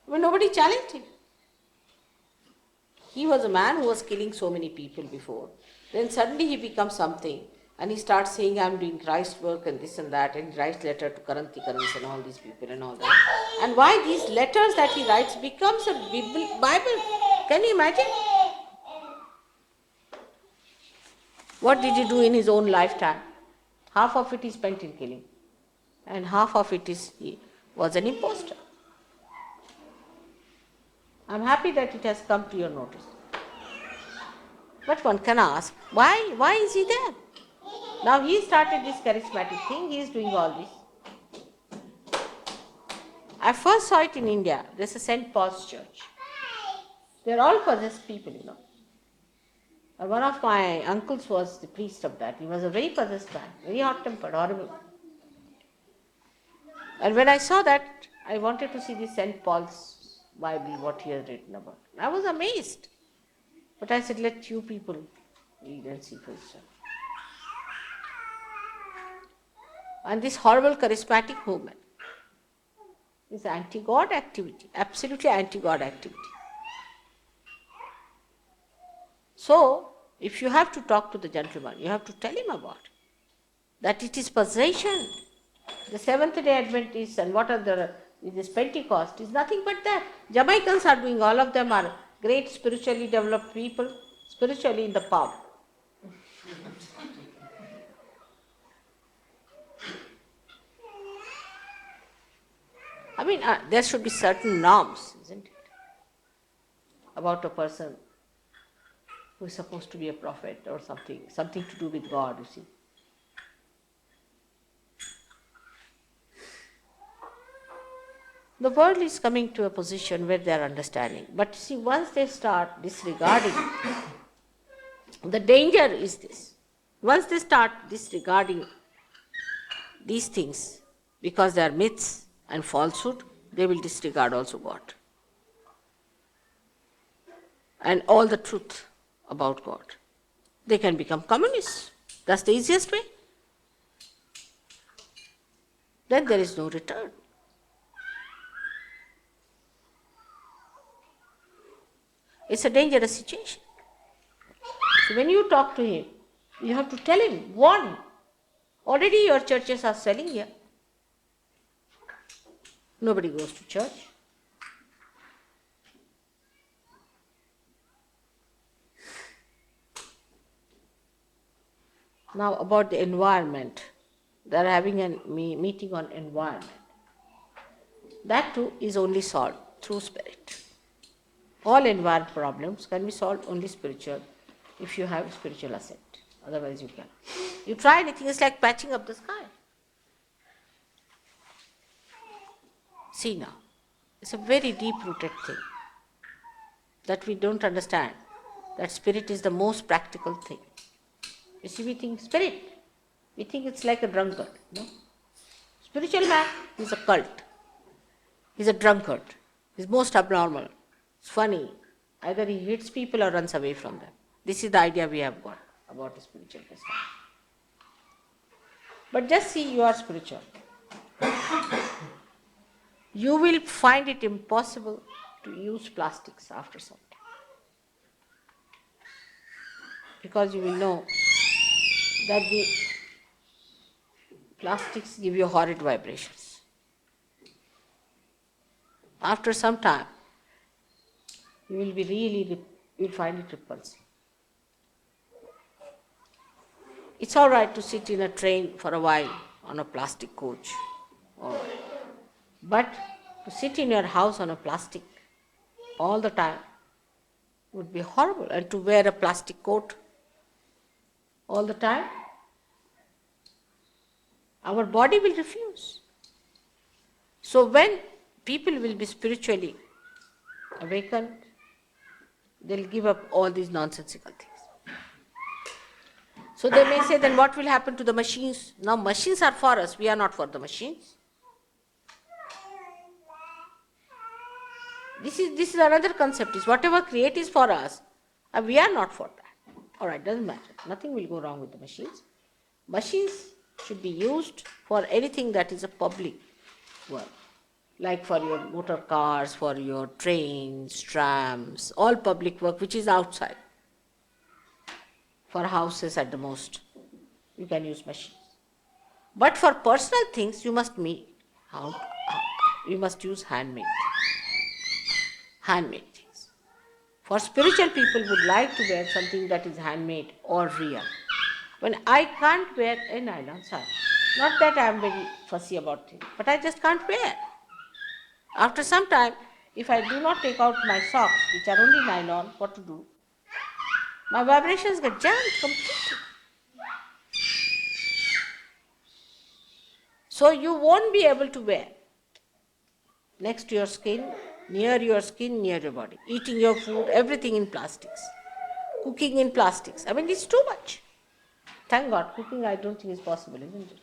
I mean, nobody challenged him. He was a man who was killing so many people before. Then suddenly he becomes something and he starts saying, I'm doing Christ's work and this and that, and he writes letter to Karantikarans and all these people and all that. And why these letters that he writes becomes a Bible? Can you imagine? What did he do in his own lifetime? Half of it he spent in killing, and half of it he was an impostor. I'm happy that it has come to your notice. But one can ask, why is he there? Now he started this charismatic thing, he is doing all this. I first saw it in India. There's a St. Paul's church. They're all possessed people, One of my uncles was the priest of that. He was a very possessed man, very hot-tempered, horrible. And when I saw that, I wanted to see the St. Paul's Bible, what he has written about. I was amazed. But I said, let you people read and see for yourself. And this horrible charismatic movement is anti-God activity, absolutely anti-God activity. So, if you have to talk to the gentleman, you have to tell him about it, that it is possession. The Seventh-day Adventists and what are this Pentecost is nothing but that. Jamaicans are doing, all of them are great spiritually developed people, spiritually in the pub. I mean, there should be certain norms, isn't it, about a person who is supposed to be a prophet or something to do with God, you see. The world is coming to a position where they are understanding. But see, once they start disregarding, the danger is this. Once they start disregarding these things because they are myths and falsehood, they will disregard also God and all the truth about God. They can become communists. That's the easiest way. Then there is no return. It's a dangerous situation. So when you talk to him, you have to tell him, warn him. Already your churches are selling here. Nobody goes to church. Now about the environment. They are having a meeting on environment. That too is only solved through spirit. All environment problems can be solved only spiritual if you have spiritual assent. Otherwise you can't. You try anything, it's like patching up the sky. See now, it's a very deep-rooted thing that we don't understand, that spirit is the most practical thing. You see, we think spirit, we think it's like a drunkard. No? Spiritual man is a cult. He's a drunkard. He's most abnormal. It's funny. Either he hits people or runs away from them. This is the idea we have got about spiritual person. But just see, you are spiritual. You will find it impossible to use plastics after some time. Because you will know that the plastics give you horrid vibrations. After some time, you will find it repulsive. It's all right to sit in a train for a while on a plastic coach, but to sit in your house on a plastic all the time would be horrible. And to wear a plastic coat all the time, our body will refuse. So when people will be spiritually awakened, they'll give up all these nonsensical things. So they may say, then what will happen to the machines? Now machines are for us, we are not for the machines. This is another concept, is whatever create is for us, and we are not for that. All right, doesn't matter. Nothing will go wrong with the machines. Machines should be used for anything that is a public work, like for your motor cars, for your trains, trams, all public work which is outside. For houses at the most, you can use machines. But for personal things, you must use handmade things. For spiritual people would like to wear something that is handmade or real. When I can't wear a nylon sari, not that I am very fussy about things, but I just can't wear. After some time, if I do not take out my socks, which are only nylon, what to do? My vibrations get jammed completely. So you won't be able to wear next to your skin, near your body, eating your food, everything in plastics, cooking in plastics. I mean, it's too much. Thank God, cooking I don't think is possible, isn't it?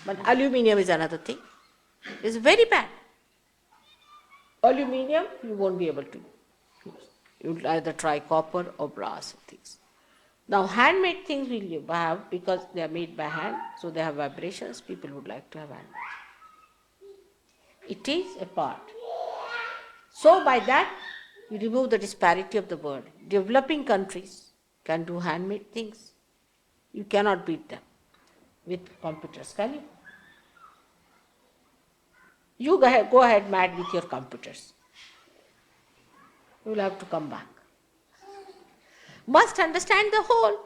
But aluminium is another thing. It's very bad. Aluminium you won't be able to use. You will either try copper or brass things. Now handmade things will you have because they are made by hand, so they have vibrations. People would like to have handmade. It is a part. So by that you remove the disparity of the world. Developing countries can do handmade things. You cannot beat them with computers, can you? You go ahead mad with your computers. You will have to come back. Must understand the whole.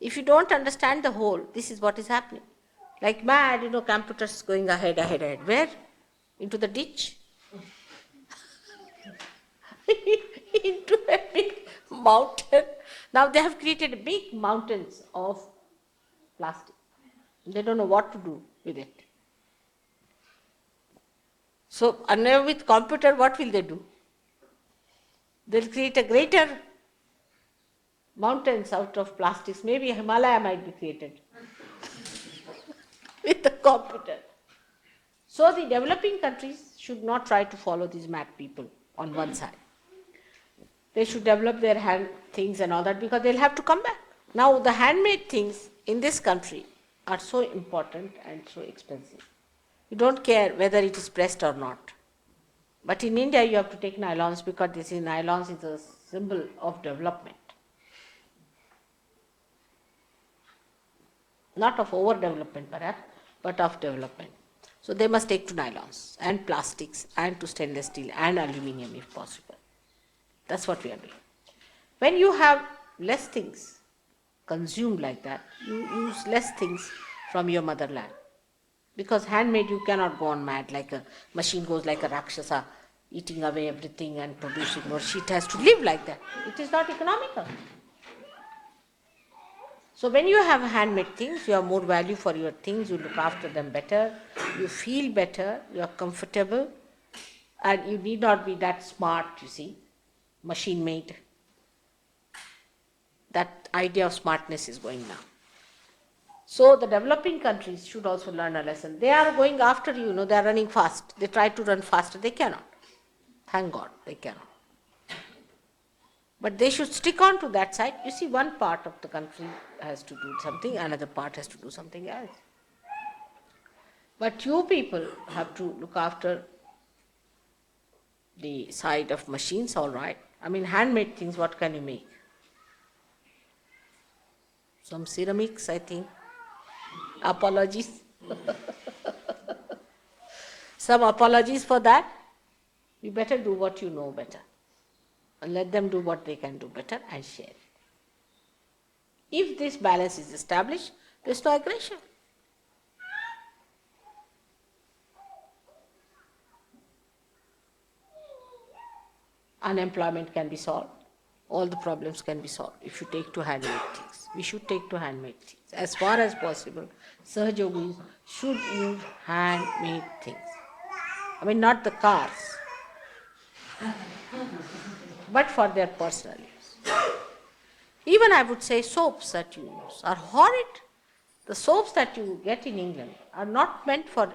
If you don't understand the whole, this is what is happening. Like mad, computers going ahead. Where? Into the ditch? Into a big mountain. Now they have created big mountains of plastic. They don't know what to do with it. So, and now with computer, what will they do? They'll create a greater mountains out of plastics. Maybe Himalaya might be created with the computer. So the developing countries should not try to follow these mad people on one side. They should develop their hand things and all that because they'll have to come back. Now the handmade things in this country are so important and so expensive. You don't care whether it is pressed or not. But in India you have to take nylons because this is nylons is a symbol of development. Not of overdevelopment perhaps, but of development. So they must take to nylons and plastics and to stainless steel and aluminium if possible. That's what we are doing. When you have less things consumed like that, you use less things from your motherland. Because handmade you cannot go on mad like a machine goes like a Rakshasa, eating away everything and producing more. It has to live like that. It is not economical. So when you have handmade things, you have more value for your things, you look after them better, you feel better, you are comfortable, and you need not be that smart, you see, machine made. That idea of smartness is going now. So the developing countries should also learn a lesson. They are going after you, they are running fast. They try to run faster, they cannot. Thank God, they cannot. But they should stick on to that side. You see, one part of the country has to do something, another part has to do something else. But you people have to look after the side of machines, all right. I mean, handmade things, what can you make? Some ceramics, I think. Apologies. Some apologies for that. You better do what you know better. And let them do what they can do better and share. If this balance is established, there is no aggression. Unemployment can be solved. All the problems can be solved if you take to handmade things. We should take to handmade things. As far as possible, Sahajogis should use handmade things. I mean, not the cars, but for their personal use. Even I would say soaps that you use are horrid. The soaps that you get in England are not meant for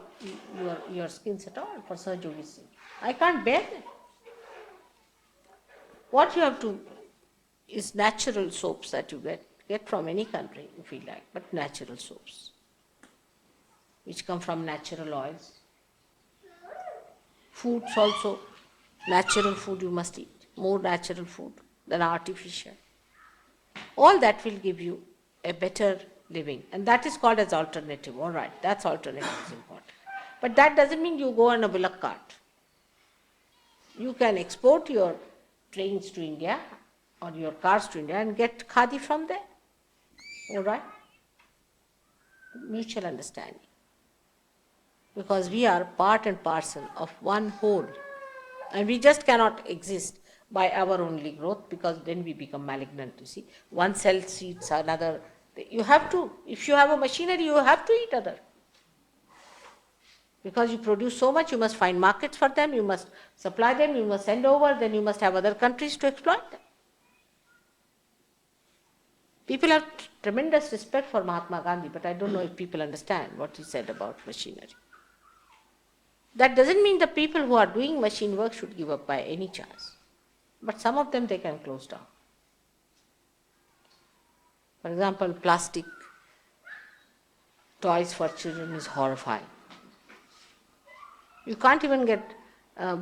your skins at all, for Sahajogis skin. I can't bear them. What you have to is natural soaps that you get from any country if you like, but natural soaps, which come from natural oils. Foods also, natural food you must eat, more natural food than artificial. All that will give you a better living, and that is called as alternative. All right, that's alternative is important. But that doesn't mean you go on a bullock cart. You can export your trains to India or your cars to India and get khadi from there. All right? Mutual understanding. Because we are part and parcel of one whole. And we just cannot exist by our only growth because then we become malignant, you see. One cell eats another. You have to, if you have a machinery, you have to eat other. Because you produce so much, you must find markets for them, you must supply them, you must send over, then you must have other countries to exploit them. People have tremendous respect for Mahatma Gandhi, but I don't know if people understand what he said about machinery. That doesn't mean the people who are doing machine work should give up by any chance. But some of them they can close down. For example, plastic toys for children is horrifying. You can't even get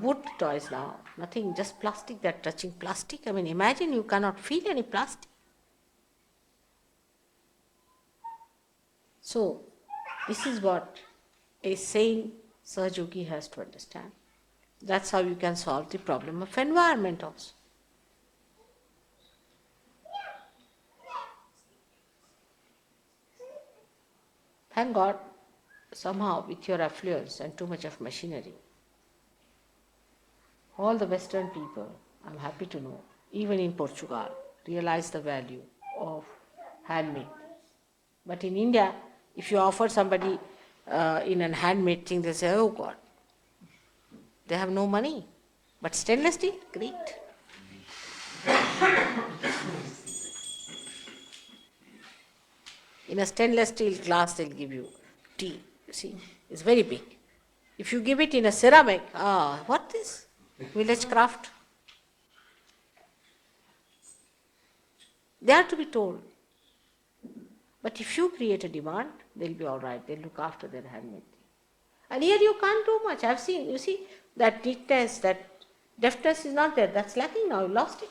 wood toys now, nothing, just plastic, they're touching plastic. I mean, imagine you cannot feel any plastic. So, this is what a sane Sahajogi has to understand. That's how you can solve the problem of environment also. Thank God, somehow with your affluence and too much of machinery, All the Western people, I'm happy to know, even in Portugal, realize the value of handmade. But in India, if you offer somebody in a handmade thing, they say, oh God, they have no money. But stainless steel, great. In a stainless steel glass, they'll give you tea. You see, it's very big. If you give it in a ceramic, what is village craft? They are to be told. But if you create a demand, they'll be all right. They'll look after their handmade thing. And here you can't do much. I've seen, you see, that neatness, that deftness is not there. That's lacking now. You lost it.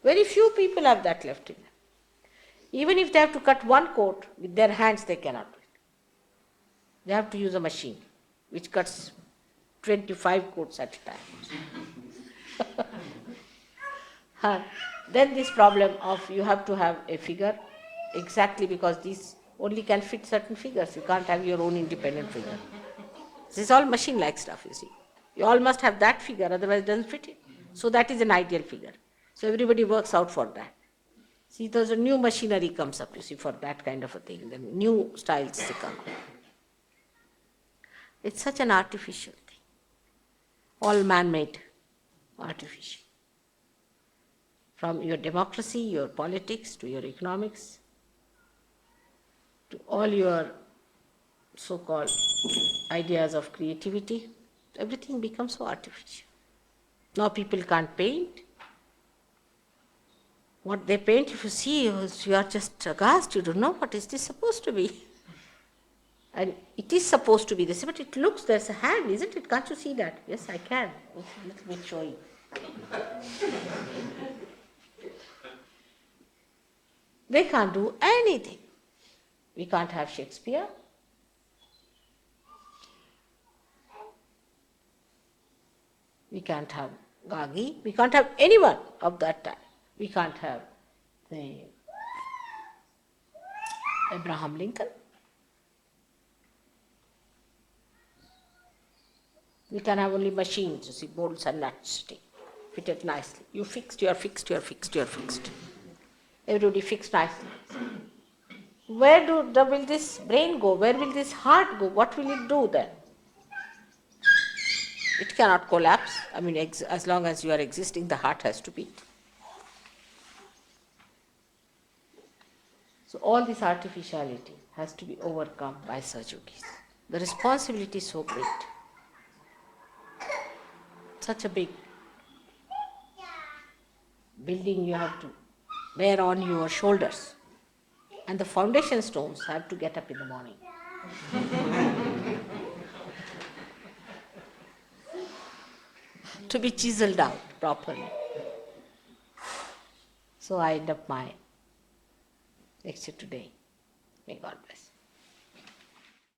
Very few people have that left in them. Even if they have to cut one coat with their hands, they cannot do it. They have to use a machine which cuts 25 coats at a time. Then this problem of you have to have a figure exactly because these only can fit certain figures. You can't have your own independent figure. This is all machine-like stuff, you see. You all must have that figure, otherwise it doesn't fit it. So that is an ideal figure. So everybody works out for that. See, there's a new machinery comes up, you see, for that kind of a thing. Then new styles they come up. It's such an artificial thing. All man-made, artificial. From your democracy, your politics, to your economics, to all your so-called ideas of creativity, everything becomes so artificial. Now people can't paint. What they paint, if you see, you are just aghast, you don't know what is this supposed to be. And it is supposed to be this, but it looks, there's a hand, isn't it? Can't you see that? Yes, I can. It's a little bit showing. They can't do anything. We can't have Shakespeare. We can't have Gagi. We can't have anyone of that time. We can't have the Abraham Lincoln. We can have only machines, you see, bolts and nuts fitted nicely. You fixed, you are fixed, you are fixed, you are fixed. Everybody fixed nicely. Where will this brain go? Where will this heart go? What will it do then? It cannot collapse. I mean, as long as you are existing, the heart has to beat. So all this artificiality has to be overcome by Sahaj Yogis. The responsibility is so great. Such a big building you have to bear on your shoulders. And the foundation stones have to get up in the morning. To be chiseled out properly. So I end up my lecture today. May God bless.